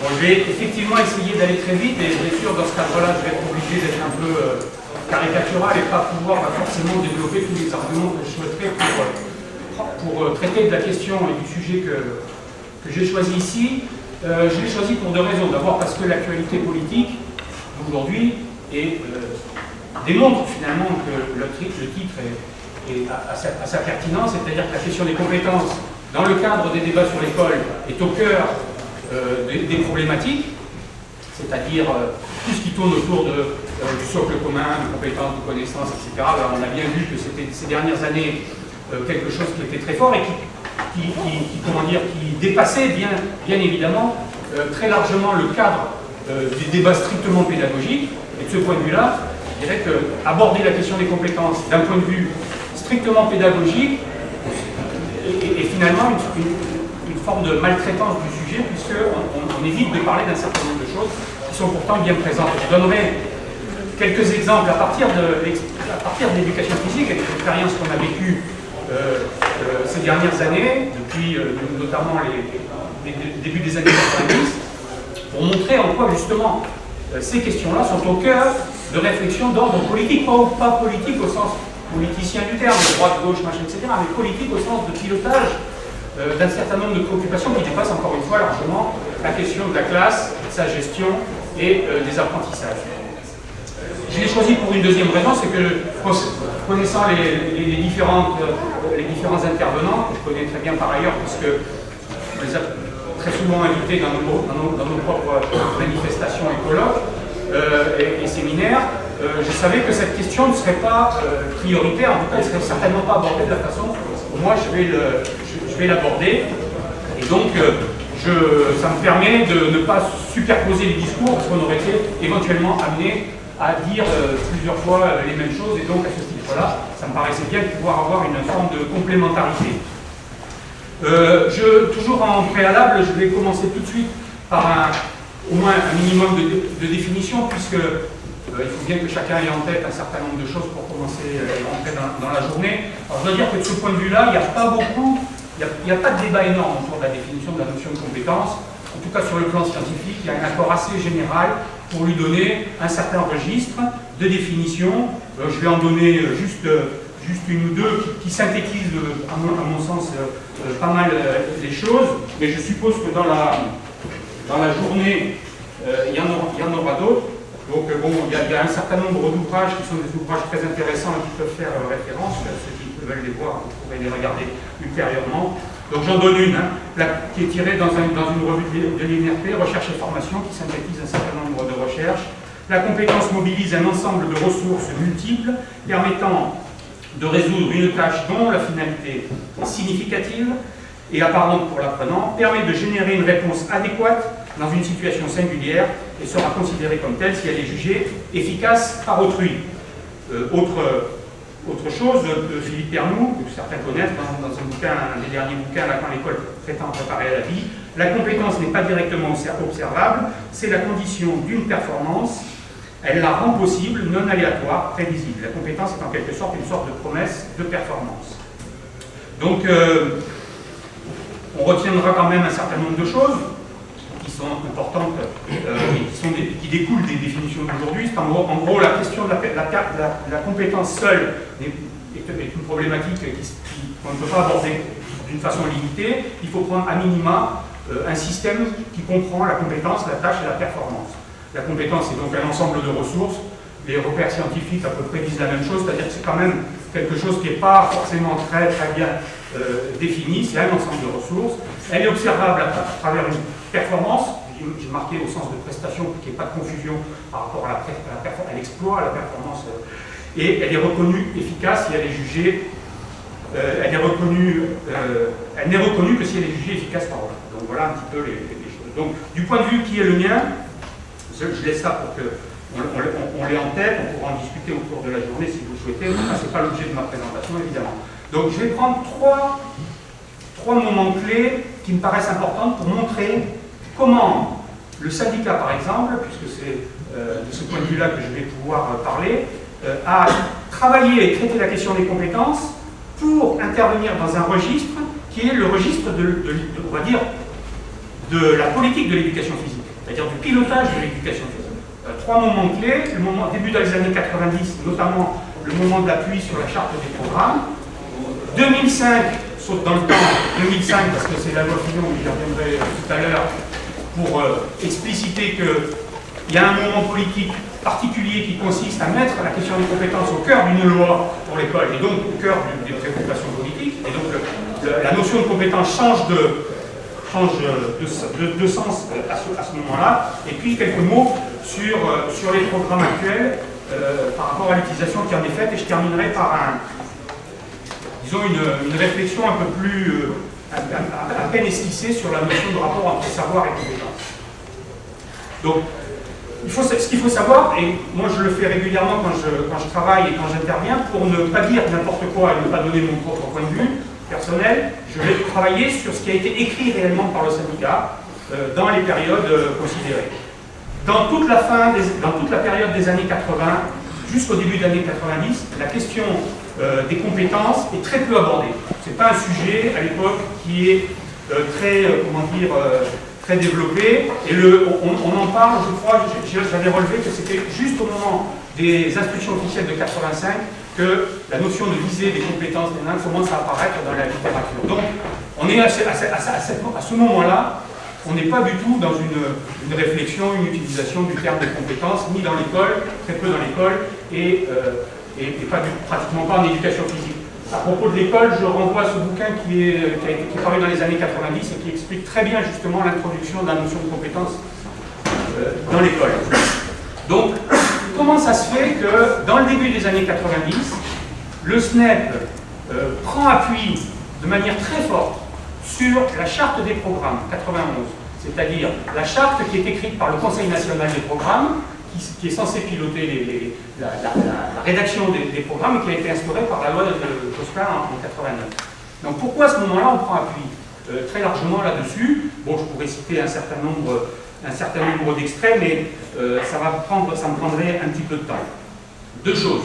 Bon, je vais effectivement essayer d'aller très vite et bien sûr dans ce cadre-là, je vais être obligé d'être un peu caricatural et pas pouvoir forcément développer tous les arguments que je souhaiterais pour traiter de la question et du sujet que j'ai choisi ici. Je l'ai choisi pour deux raisons. D'abord parce que l'actualité politique d'aujourd'hui démontre finalement que le titre a sa pertinence, c'est-à-dire que la question des compétences dans le cadre des débats sur l'école est au cœur des problématiques, c'est-à-dire tout ce qui tourne autour du socle commun, de compétences, de connaissances, etc. Alors, on a bien vu que c'était ces dernières années quelque chose qui était très fort et qui dépassait bien évidemment très largement le cadre des débats strictement pédagogiques. Et de ce point de vue-là, je dirais qu'aborder la question des compétences d'un point de vue strictement pédagogique est finalement une forme de maltraitance du sujet, puisqu'on évite de parler d'un certain nombre de choses qui sont pourtant bien présentes. Je donnerai quelques exemples à partir de l'éducation physique et des expériences qu'on a vécues ces dernières années, depuis notamment les débuts des années 90, pour montrer en quoi justement ces questions-là sont au cœur de réflexions d'ordre politique, pas politique au sens politicien du terme, de droite, gauche, machin, etc., mais politique au sens de pilotage d'un certain nombre de préoccupations qui dépassent encore une fois largement la question de la classe, de sa gestion et des apprentissages. Je l'ai choisi pour une deuxième raison, c'est que connaissant les différents intervenants, que je connais très bien par ailleurs, puisque on les a très souvent invités dans nos propres manifestations et colloques et séminaires, je savais que cette question ne serait pas prioritaire, en tout cas elle ne serait certainement pas abordée de la façon où moi je vais l'aborder. Et donc ça me permet de ne pas superposer les discours, parce qu'on aurait été éventuellement amené à dire plusieurs fois les mêmes choses, et donc à ce titre-là, ça me paraissait bien de pouvoir avoir une forme de complémentarité. Toujours en préalable, je vais commencer tout de suite par au moins un minimum de définition, puisque il faut bien que chacun ait en tête un certain nombre de choses pour commencer à rentrer dans la journée. Alors je dois dire que de ce point de vue-là, il n'y a pas beaucoup, il n'y a pas de débat énorme autour de la définition de la notion de compétence. En tout cas sur le plan scientifique, il y a un accord assez général pour lui donner un certain registre de définition. Je vais en donner juste une ou deux qui synthétisent, à mon sens, pas mal les choses, mais je suppose que dans la journée, il y en aura d'autres. Donc bon, il y a un certain nombre d'ouvrages qui sont des ouvrages très intéressants et qui peuvent faire référence. Ceux qui veulent les voir, vous pourrez les regarder ultérieurement. Donc j'en donne une, qui est tirée dans une revue de l'INRP, Recherche et Formation, qui synthétise un certain nombre de recherches. La compétence mobilise un ensemble de ressources multiples permettant de résoudre une tâche dont la finalité est significative et apparente pour l'apprenant, permet de générer une réponse adéquate dans une situation singulière et sera considérée comme telle si elle est jugée efficace par autrui. Autre chose, de Philippe Pernoud, que certains connaissent dans un des derniers bouquins, là, Quand l'école prétend préparer à la vie, la compétence n'est pas directement observable, c'est la condition d'une performance, elle la rend possible, non aléatoire, prévisible. La compétence est en quelque sorte une sorte de promesse de performance. Donc, on retiendra quand même un certain nombre de choses qui sont importantes et qui découlent des définitions d'aujourd'hui. En gros, la question de la compétence seule est une problématique qu'on ne peut pas aborder d'une façon limitée. Il faut prendre à minima un système qui comprend la compétence, la tâche et la performance. La compétence est donc un ensemble de ressources. Les repères scientifiques à peu près disent la même chose, c'est-à-dire que c'est quand même quelque chose qui n'est pas forcément très bien défini, c'est un ensemble de ressources. Elle est observable à travers une performance, j'ai marqué au sens de prestation pour qu'il n'y ait pas de confusion par rapport à l'exploit, à la performance, et elle est reconnue efficace si elle est jugée, elle n'est reconnue que si elle est jugée efficace par autre. Donc voilà un petit peu les choses. Donc du point de vue qui est le mien, je laisse ça pour qu'on l'ait en tête, on pourra en discuter au cours de la journée si vous le souhaitez. Enfin, ce n'est pas l'objet de ma présentation évidemment. Donc je vais prendre trois moments clés qui me paraissent importants pour montrer comment le syndicat, par exemple, puisque c'est de ce point de vue-là que je vais pouvoir parler, a travaillé et traité la question des compétences pour intervenir dans un registre qui est le registre on va dire, de la politique de l'éducation physique. c'est-à-dire du pilotage de l'éducation physique. Trois moments clés, le moment début des années 90, notamment le moment de l'appui sur la charte des programmes. 2005, saute dans le temps, 2005 parce que c'est la loi Fillon, j'y reviendrai tout à l'heure, pour expliciter qu'il y a un moment politique particulier qui consiste à mettre la question des compétences au cœur d'une loi pour l'école et donc au cœur des préoccupations politiques. Et donc la notion de compétence change de sens à ce moment-là. Et puis quelques mots sur les programmes actuels par rapport à l'utilisation qui en est faite. Et je terminerai par disons une réflexion un peu plus à peine esquissée sur la notion de rapport entre savoir et compétence. Donc, ce qu'il faut savoir, et moi je le fais régulièrement quand je travaille et quand j'interviens, pour ne pas dire n'importe quoi et ne pas donner mon propre point de vue personnel, je vais travailler sur ce qui a été écrit réellement par le syndicat dans les périodes considérées. Dans toute la période des années 80 jusqu'au début des années 90, la question des compétences est très peu abordée. Ce n'est pas un sujet à l'époque qui est très développé, et on en parle, je crois, j'avais relevé que c'était juste au moment des instructions officielles de 85 que la notion de visée des compétences des nains commence à apparaître dans la littérature. Donc, on est à ce moment-là, on n'est pas du tout dans une réflexion, une utilisation du terme de compétences, ni dans l'école, très peu dans l'école, et pratiquement pas en éducation physique. À propos de l'école, je renvoie à ce bouquin qui est paru dans les années 90 et qui explique très bien justement l'introduction de la notion de compétence dans l'école. Donc, comment ça se fait que dans le début des années 90, le SNEP prend appui de manière très forte sur la charte des programmes 91, c'est-à-dire la charte qui est écrite par le Conseil national des programmes, qui est censé piloter la rédaction des programmes et qui a été instaurée par la loi de Jospin en 89. Donc pourquoi à ce moment-là on prend appui très largement là-dessus? Bon, je pourrais citer un certain nombre d'extraits, mais ça me prendrait un petit peu de temps. Deux choses.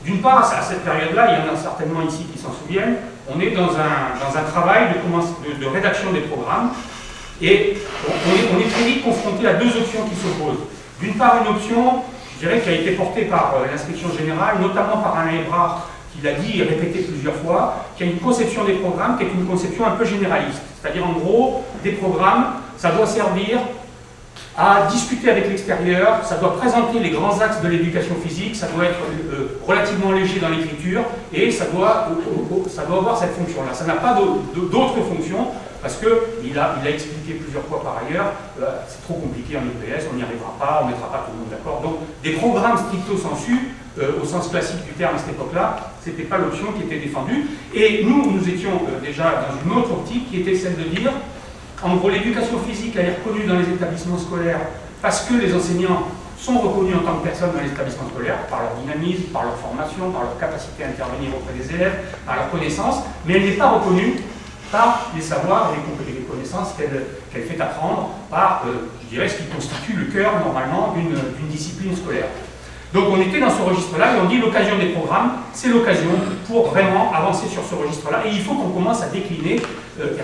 D'une part, à cette période-là, il y en a certainement ici qui s'en souviennent, on est dans un travail de rédaction des programmes, et on est très vite confronté à deux options qui s'opposent. D'une part, une option, je dirais, qui a été portée par l'inspection générale, notamment par Alain Hébrard, qui l'a dit et répété plusieurs fois, qui a une conception des programmes qui est une conception un peu généraliste. C'est-à-dire, en gros, des programmes, ça doit servir à discuter avec l'extérieur, ça doit présenter les grands axes de l'éducation physique, ça doit être relativement léger dans l'écriture, et ça doit avoir cette fonction-là. Ça n'a pas d'autre fonction, parce qu'il a expliqué plusieurs fois par ailleurs, c'est trop compliqué en EPS, on n'y arrivera pas, on ne mettra pas tout le monde d'accord. Donc des programmes stricto sensu, au sens classique du terme à cette époque-là, ce n'était pas l'option qui était défendue. Et nous étions déjà dans une autre optique qui était celle de dire, en gros, l'éducation physique, elle est reconnue dans les établissements scolaires parce que les enseignants sont reconnus en tant que personnes dans les établissements scolaires, par leur dynamisme, par leur formation, par leur capacité à intervenir auprès des élèves, par leur connaissance, mais elle n'est pas reconnue par les savoirs et les connaissances qu'elle fait apprendre, par, je dirais, ce qui constitue le cœur, normalement, d'une discipline scolaire. Donc on était dans ce registre-là, et on dit l'occasion des programmes, c'est l'occasion pour vraiment avancer sur ce registre-là, et il faut qu'on commence à décliner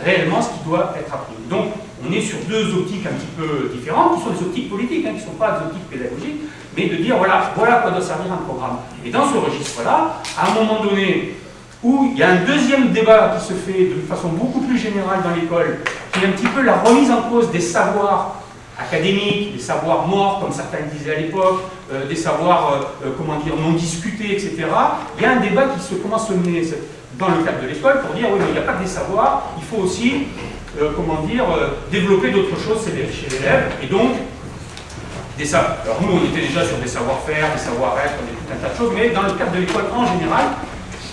réellement ce qui doit être appris. Donc on est sur deux optiques un petit peu différentes, qui sont des optiques politiques, qui ne sont pas des optiques pédagogiques, mais de dire voilà quoi doit servir un programme. Et dans ce registre-là, à un moment donné, où il y a un deuxième débat qui se fait de façon beaucoup plus générale dans l'école, qui est un petit peu la remise en cause des savoirs académiques, des savoirs morts, comme certains disaient à l'époque, des savoirs, non discutés, etc. Il y a un débat qui commence à se mener dans le cadre de l'école pour dire, oui, mais il n'y a pas que des savoirs, il faut aussi, développer d'autres choses chez l'élève, et donc, alors nous, on était déjà sur des savoir-faire, des savoir-être, tout un tas de choses, mais dans le cadre de l'école en général,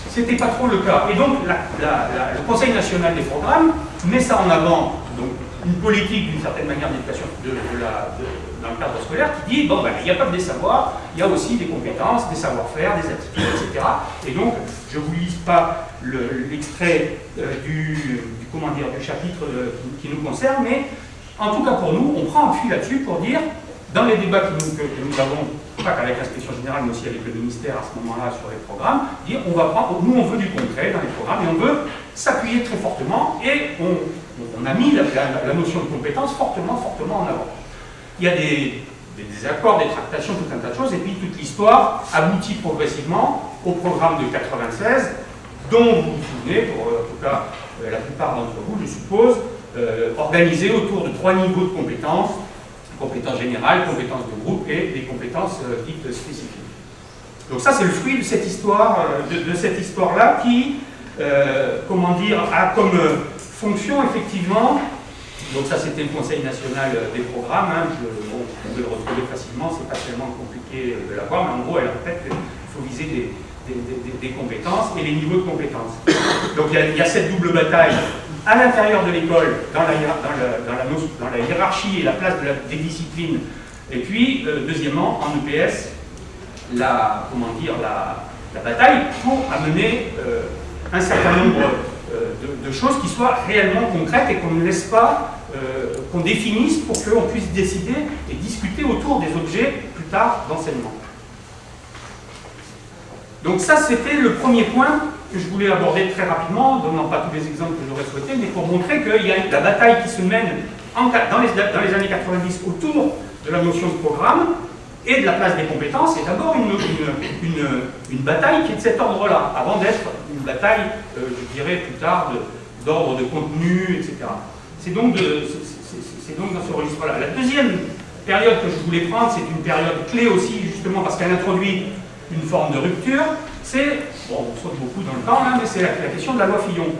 c'était pas trop le cas. Et donc, le Conseil national des programmes met ça en avant, donc une politique d'une certaine manière d'éducation dans le cadre scolaire qui dit, bon, il n'y a pas que des savoirs, il y a aussi des compétences, des savoir-faire, des attitudes, etc. Et donc, je ne vous lis pas l'extrait du chapitre qui nous concerne, mais en tout cas pour nous, on prend appui là-dessus pour dire, dans les débats que nous avons, pas qu'avec l'inspection générale, mais aussi avec le ministère à ce moment-là sur les programmes, dire nous on veut du concret dans les programmes et on veut s'appuyer très fortement, et on a mis la notion de compétence fortement en avant. il y a des accords, des tractations, tout un tas de choses, et puis toute l'histoire aboutit progressivement au programme de 96, dont vous vous souvenez, pour en tout cas la plupart d'entre vous, je suppose, organisé autour de 3 niveaux de compétences: compétences générales, compétences de groupe et des compétences dites spécifiques. Donc ça, c'est le fruit de cette histoire, de cette histoire-là qui, comment dire, a comme fonction effectivement. Donc ça, c'était le Conseil national des programmes. Hein, bon, vous pouvez le retrouver facilement, c'est pas tellement compliqué de l'avoir, mais en gros, elle répète qu'il faut viser des compétences et les niveaux de compétences. Donc il y a cette double bataille à l'intérieur de l'école, dans la hiérarchie et la place des disciplines. Et puis, deuxièmement, en EPS, la bataille pour amener un certain nombre de choses qui soient réellement concrètes et qu'on ne laisse pas, qu'on définisse pour qu'on puisse décider et discuter autour des objets plus tard d'enseignement. Donc ça, c'était le premier point que je voulais aborder très rapidement, donnant pas tous les exemples que j'aurais souhaité, mais pour montrer qu'il y a la bataille qui se mène dans les années 90 autour de la notion de programme et de la place des compétences, est d'abord une bataille qui est de cet ordre-là, avant d'être une bataille, je dirais plus tard, d'ordre de contenu, etc. C'est donc dans ce registre-là. La deuxième période que je voulais prendre, c'est une période clé aussi, justement parce qu'elle introduit une forme de rupture. C'est, bon, on saute beaucoup dans le temps, hein, mais c'est la question de la loi Fillon.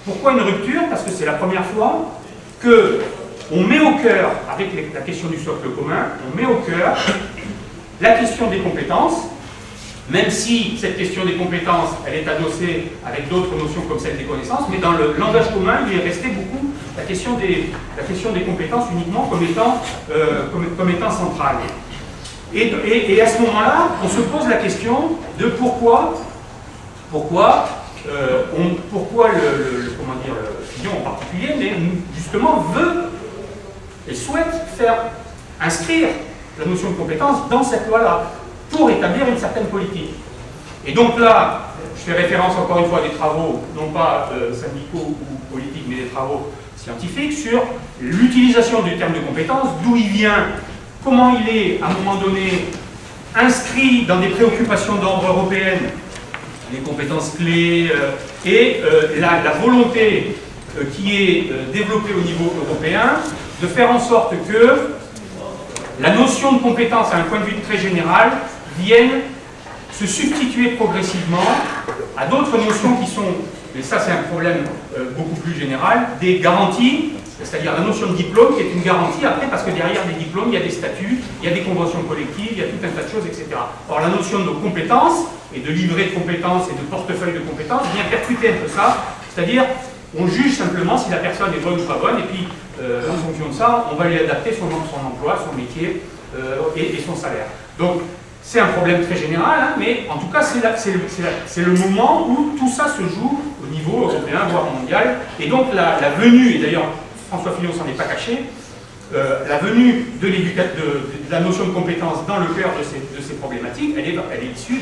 Pourquoi une rupture? Parce que c'est la première fois qu'on met au cœur, avec la question du socle commun, on met au cœur la question des compétences, même si cette question des compétences, elle est adossée avec d'autres notions comme celle des connaissances, mais dans le langage commun, il est resté beaucoup la question des compétences uniquement comme étant centrale. Et à ce moment-là, on se pose la question de pourquoi le Fillon en particulier, mais justement veut et souhaite faire inscrire la notion de compétence dans cette loi-là, pour établir une certaine politique. Et donc là, je fais référence encore une fois à des travaux, non pas syndicaux ou politiques, mais des travaux scientifiques, sur l'utilisation du terme de compétence, d'où il vient, comment il est, à un moment donné, inscrit dans des préoccupations d'ordre européen, les compétences clés, et la volonté qui est développée au niveau européen, de faire en sorte que la notion de compétence, à un point de vue très général, vienne se substituer progressivement à d'autres notions qui sont, mais ça c'est un problème beaucoup plus général, des garanties, c'est-à-dire la notion de diplôme qui est une garantie après, parce que derrière les diplômes, il y a des statuts, il y a des conventions collectives, il y a tout un tas de choses, etc. Or la notion de compétence, et de livret de compétences et de portefeuille de compétences, vient percuter un peu ça, c'est-à-dire on juge simplement si la personne est bonne ou pas bonne, et puis en fonction de ça, on va lui adapter son emploi, son métier et son salaire. Donc c'est un problème très général, hein, mais en tout cas c'est le moment où tout ça se joue au niveau européen, voire mondial, et donc la venue, et d'ailleurs François Fillon s'en est pas caché, la venue de la notion de compétence dans le cœur de ces problématiques, elle est issue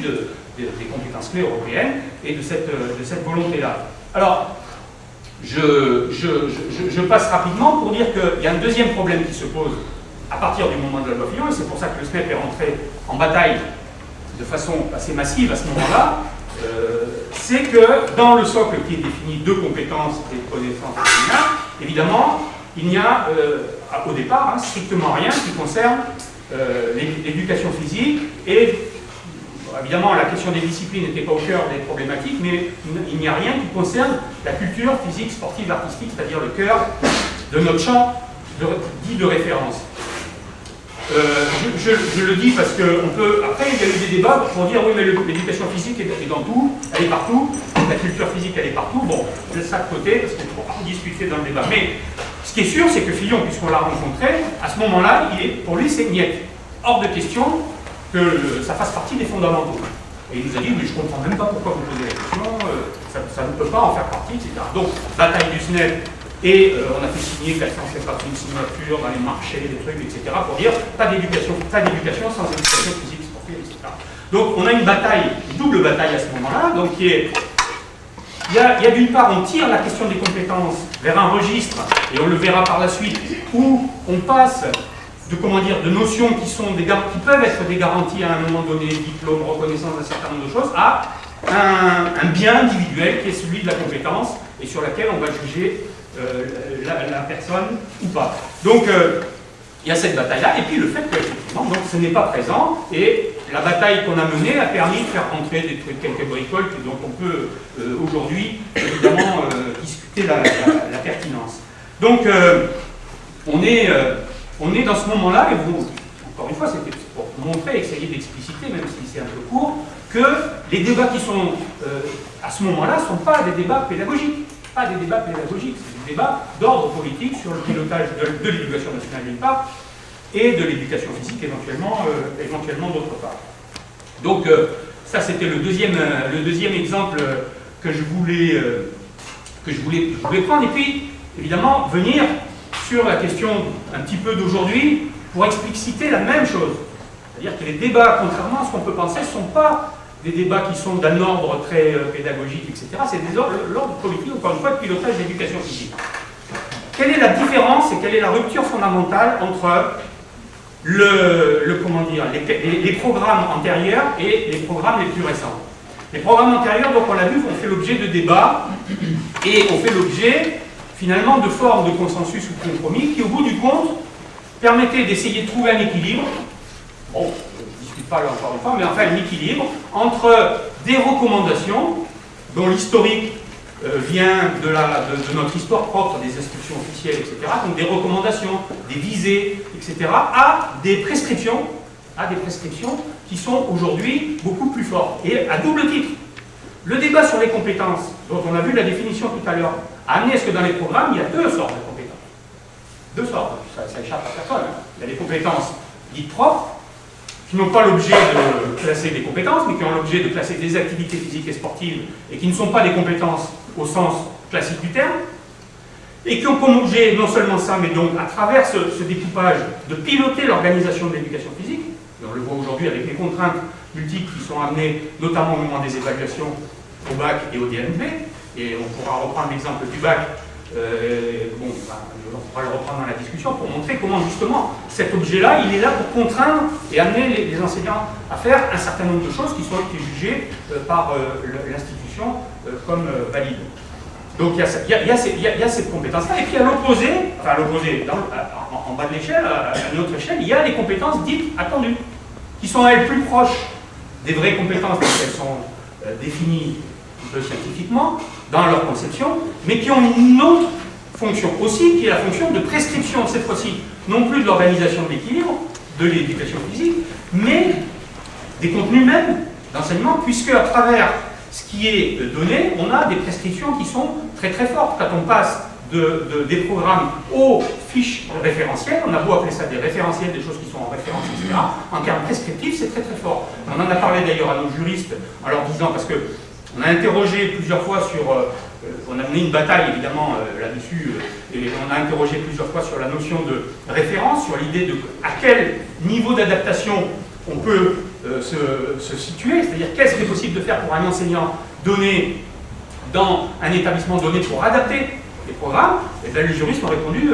des compétences clés européennes et de cette volonté-là. Alors, je passe rapidement pour dire qu'il y a un deuxième problème qui se pose à partir du moment de la loi Fillon, et c'est pour ça que le SNEP est rentré en bataille de façon assez massive à ce moment-là, c'est que dans le socle qui est défini de compétences et de connaissances, évidemment, il n'y a au départ strictement rien qui concerne l'éducation physique, et évidemment la question des disciplines n'était pas au cœur des problématiques, mais il n'y a rien qui concerne la culture physique, sportive, artistique, c'est-à-dire le cœur de notre champ dit de référence. Je le dis parce qu'on peut. Après, il y a eu des débats pour dire oui, mais l'éducation physique est dans tout, elle est partout, la culture physique elle est partout. Bon, je laisse ça de côté parce qu'il faut pas discuter dans le débat. Mais ce qui est sûr, c'est que Fillon, puisqu'on l'a rencontré, à ce moment-là, pour lui, c'est niet. Hors de question que ça fasse partie des fondamentaux. Et il nous a dit, mais je ne comprends même pas pourquoi vous posez la question, ça ne peut pas en faire partie, etc. Donc, bataille du SNEP. Et on a fait signer 450 signatures dans les marchés, des trucs, etc. pour dire pas d'éducation sans éducation physique, sportive, etc. Donc on a une bataille, une double bataille à ce moment-là, donc il y a d'une part, on tire la question des compétences vers un registre, et on le verra par la suite, où on passe de notions qui peuvent être des garanties à un moment donné, diplôme, reconnaissance d'un certain nombre de choses, à un bien individuel qui est celui de la compétence et sur laquelle on va juger la personne ou pas. Donc, il y a cette bataille-là, et puis le fait qu'effectivement, donc ce n'est pas présent, et la bataille qu'on a menée a permis de faire rentrer des trucs, quelques bricoles, dont on peut aujourd'hui, évidemment, discuter la pertinence. Donc, on est dans ce moment-là, et vous, encore une fois, c'était pour montrer, essayer d'expliciter, même si c'est un peu court, que les débats qui sont à ce moment-là ne sont pas des débats pédagogiques. Pas des débats pédagogiques, c'est des débats d'ordre politique sur le pilotage de l'éducation nationale d'une part et de l'éducation physique éventuellement d'autre part. Donc ça c'était le deuxième exemple que je voulais prendre, et puis évidemment venir sur la question un petit peu d'aujourd'hui pour expliciter la même chose. C'est-à-dire que les débats, contrairement à ce qu'on peut penser, ne sont pas des débats qui sont d'un ordre très pédagogique, etc. C'est l'ordre politique, encore une fois, de pilotage de l'éducation physique. Quelle est la différence et quelle est la rupture fondamentale entre les programmes antérieurs et les programmes les plus récents? Les programmes antérieurs, donc on l'a vu, ont fait l'objet de débats et ont fait l'objet finalement de formes de consensus ou de compromis qui, au bout du compte, permettaient d'essayer de trouver un équilibre. Bon, pas là encore une fois, mais enfin un équilibre entre des recommandations dont l'historique vient de notre histoire propre, des instructions officielles, etc., donc des recommandations, des visées, etc., à des prescriptions qui sont aujourd'hui beaucoup plus fortes. Et à double titre, le débat sur les compétences, dont on a vu la définition tout à l'heure, a amené à ce que dans les programmes, il y a deux sortes de compétences. Deux sortes, ça échappe à personne. Il y a des compétences dites propres, qui n'ont pas l'objet de classer des compétences, mais qui ont l'objet de classer des activités physiques et sportives, et qui ne sont pas des compétences au sens classique du terme, et qui ont comme objet non seulement ça, mais donc à travers ce découpage, de piloter l'organisation de l'éducation physique, et on le voit aujourd'hui avec les contraintes multiples qui sont amenées, notamment au moment des évaluations au bac et au DNP, et on pourra reprendre l'exemple du bac. On pourra le reprendre dans la discussion pour montrer comment justement cet objet-là, il est là pour contraindre et amener les enseignants à faire un certain nombre de choses qui sont jugées par l'institution comme valides. Donc il y a cette compétence-là, et puis à l'opposé, en bas de l'échelle, à une autre échelle, il y a les compétences dites attendues, qui sont elles plus proches des vraies compétences parce qu'elles sont définies un peu scientifiquement dans leur conception, mais qui ont une autre fonction aussi, qui est la fonction de prescription, cette fois-ci, non plus de l'organisation de l'équilibre, de l'éducation physique, mais des contenus même d'enseignement, puisque à travers ce qui est donné, on a des prescriptions qui sont très très fortes. Quand on passe des programmes aux fiches référentielles, on a beau appeler ça des référentiels, des choses qui sont en référence, etc., en termes prescriptifs, c'est très très fort. On en a parlé d'ailleurs à nos juristes en leur disant, parce que on a interrogé plusieurs fois sur, on a mené une bataille évidemment là-dessus, et on a interrogé plusieurs fois sur la notion de référence, sur l'idée de à quel niveau d'adaptation on peut se situer, c'est-à-dire qu'est-ce qu'il est possible de faire pour un enseignant donné dans un établissement donné pour adapter les programmes. Et bien les juristes ont répondu,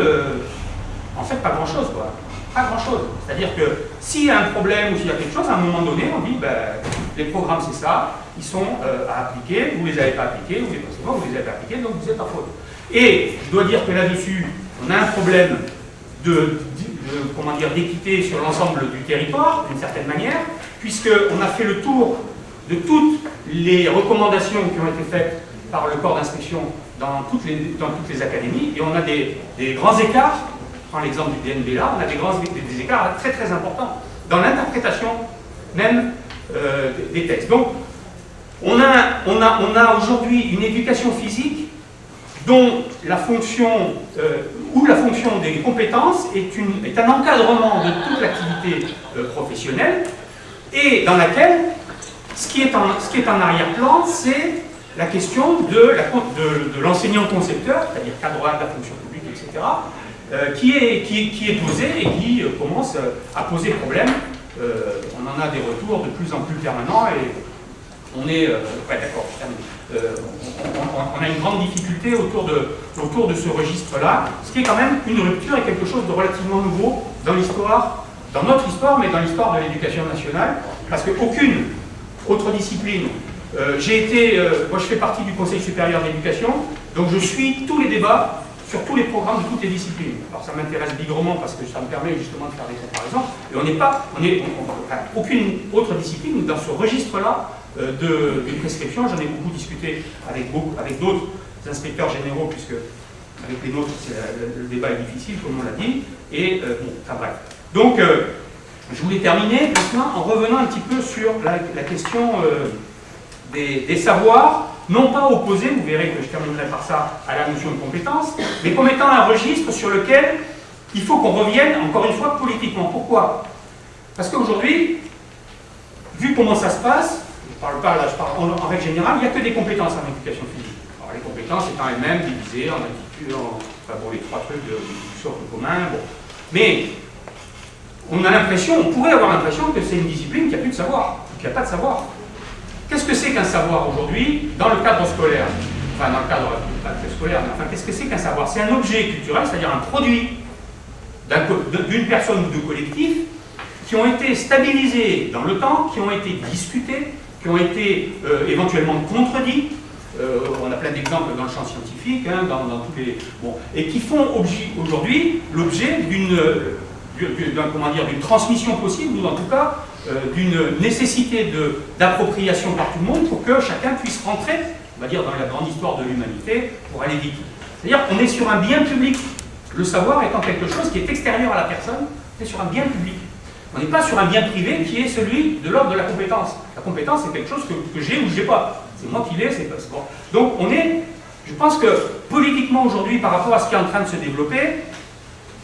en fait pas grand-chose, quoi. Pas grand-chose. C'est-à-dire que s'il y a un problème ou s'il y a quelque chose, à un moment donné, on dit, les programmes c'est ça, ils sont à appliquer, vous ne les avez pas appliqués, vous ne les avez pas appliqués, donc vous êtes en faute. Et je dois dire que là-dessus, on a un problème d'équité sur l'ensemble du territoire, d'une certaine manière, puisqu'on a fait le tour de toutes les recommandations qui ont été faites par le corps d'inspection dans toutes les académies, et on a des grands écarts. Je prends l'exemple du DNB là, on a des écarts très très importants dans l'interprétation même des textes. Donc, on a aujourd'hui une éducation physique dont la fonction, des compétences est un encadrement de toute l'activité professionnelle, et dans laquelle ce qui est en arrière-plan, c'est la question de l'enseignant concepteur, c'est-à-dire cadrage de la fonction publique, etc., qui est posé et qui commence à poser problème. On en a des retours de plus en plus permanents, et on est... d'accord, on a une grande difficulté autour de ce registre-là, ce qui est quand même une rupture et quelque chose de relativement nouveau dans l'histoire, dans notre histoire, mais dans l'histoire de l'éducation nationale, parce qu'aucune autre discipline. Moi je fais partie du Conseil supérieur d'éducation, donc je suis tous les débats sur tous les programmes de toutes les disciplines. Alors ça m'intéresse bigrement parce que ça me permet justement de faire des comparaisons, et aucune autre discipline dans ce registre-là de prescription. J'en ai beaucoup discuté avec d'autres inspecteurs généraux, puisque avec les nôtres le débat est difficile, comme on l'a dit, et bref. Donc je voulais terminer maintenant en revenant un petit peu sur la question des savoirs, non pas opposés, vous verrez que je terminerai par ça, à la notion de compétence, mais comme étant un registre sur lequel il faut qu'on revienne, encore une fois, politiquement. Pourquoi? Parce qu'aujourd'hui, vu comment ça se passe, je parle en règle générale, il n'y a que des compétences en éducation physique. Alors les compétences étant elles-mêmes divisées en aptitudes, les trois trucs du socle commun, bon. Mais on pourrait avoir l'impression que c'est une discipline qui n'a plus de savoir, qu'il n'y a pas de savoir. Qu'est-ce que c'est qu'un savoir aujourd'hui dans le cadre scolaire? Enfin, dans le cadre pas scolaire, mais enfin, qu'est-ce que c'est qu'un savoir? C'est un objet culturel, c'est-à-dire un produit d'une personne ou de collectif qui ont été stabilisés dans le temps, qui ont été discutés, qui ont été éventuellement contredits. On a plein d'exemples dans le champ scientifique, dans tous les... Bon, et qui font aujourd'hui l'objet d'une transmission possible, ou en tout cas d'une nécessité d'appropriation par tout le monde pour que chacun puisse rentrer, on va dire, dans la grande histoire de l'humanité pour aller vite. C'est-à-dire qu'on est sur un bien public. Le savoir étant quelque chose qui est extérieur à la personne, on est sur un bien public. On n'est pas sur un bien privé qui est celui de l'ordre de la compétence. La compétence, c'est quelque chose que j'ai ou que je n'ai pas. C'est moi qui l'ai, c'est pas bon. Donc je pense que politiquement aujourd'hui, par rapport à ce qui est en train de se développer,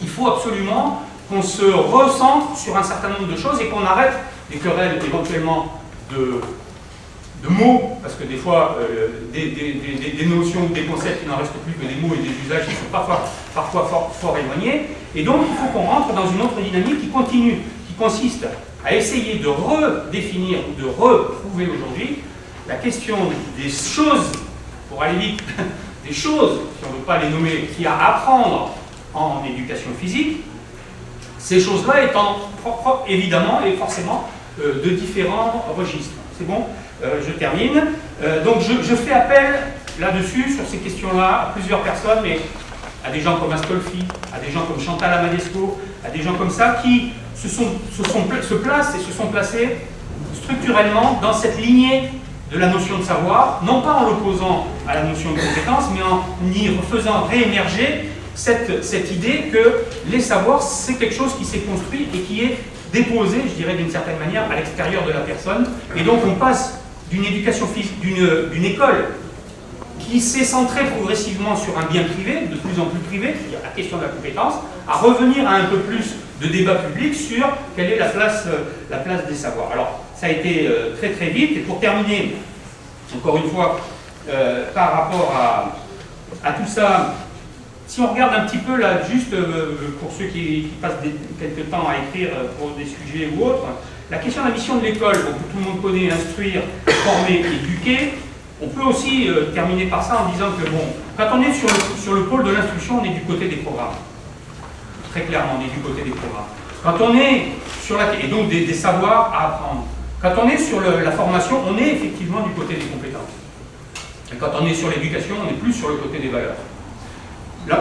il faut absolument qu'on se recentre sur un certain nombre de choses et qu'on arrête les querelles éventuellement de mots, parce que des fois, des notions ou des concepts, il n'en reste plus que des mots et des usages qui sont parfois fort éloignés. Et donc, il faut qu'on rentre dans une autre dynamique qui consiste à essayer de redéfinir ou de reprouver aujourd'hui la question des choses, pour aller vite, des choses, si on ne veut pas les nommer, qu'il y a à apprendre en éducation physique, ces choses-là étant évidemment et forcément de différents registres. C'est bon? Je termine. Donc je fais appel là-dessus, sur ces questions-là, à plusieurs personnes, mais à des gens comme Astolfi, à des gens comme Chantal Amadesco, à des gens comme ça, qui se placent et se sont placés structurellement dans cette lignée de la notion de savoir, non pas en l'opposant à la notion de compétence, mais en y faisant réémerger cette idée que les savoirs, c'est quelque chose qui s'est construit et qui est déposé, je dirais d'une certaine manière, à l'extérieur de la personne. Et donc on passe d'une éducation physique, d'une école qui s'est centrée progressivement sur un bien privé, de plus en plus privé, c'est-à-dire la question de la compétence, à revenir à un peu plus de débat public sur quelle est la place des savoirs. Alors, ça a été très très vite, et pour terminer, encore une fois, par rapport à tout ça, si on regarde un petit peu là, juste pour ceux qui passent quelques temps à écrire pour des sujets ou autres, la question de la mission de l'école, que tout le monde connaît, instruire, former, éduquer, on peut aussi terminer par ça en disant que bon, quand on est sur le pôle de l'instruction, on est du côté des programmes. Très clairement, on est du côté des programmes. Quand on est sur et donc des savoirs à apprendre. Quand on est sur la formation, on est effectivement du côté des compétences. Et quand on est sur l'éducation, on est plus sur le côté des valeurs.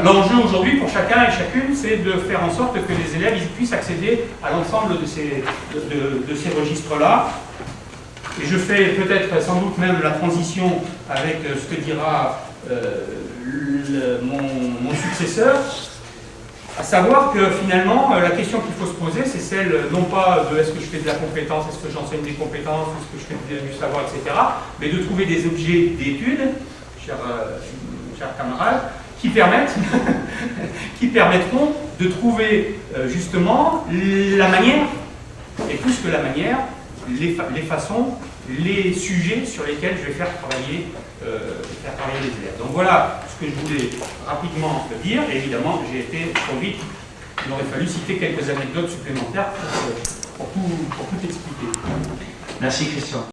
L'enjeu aujourd'hui pour chacun et chacune, c'est de faire en sorte que les élèves puissent accéder à l'ensemble de ces registres-là. Et je fais peut-être sans doute même la transition avec ce que dira mon successeur, à savoir que finalement, la question qu'il faut se poser, c'est celle non pas de est-ce que je fais de la compétence, est-ce que j'enseigne des compétences, est-ce que je fais du savoir, etc., mais de trouver des objets d'étude, chers camarades, qui permettront de trouver justement la manière, et plus que la manière, les façons, les sujets sur lesquels je vais faire travailler les élèves. Donc voilà ce que je voulais rapidement dire. Et évidemment, j'ai été trop vite. Il aurait fallu citer quelques anecdotes supplémentaires pour tout expliquer. Merci Christian.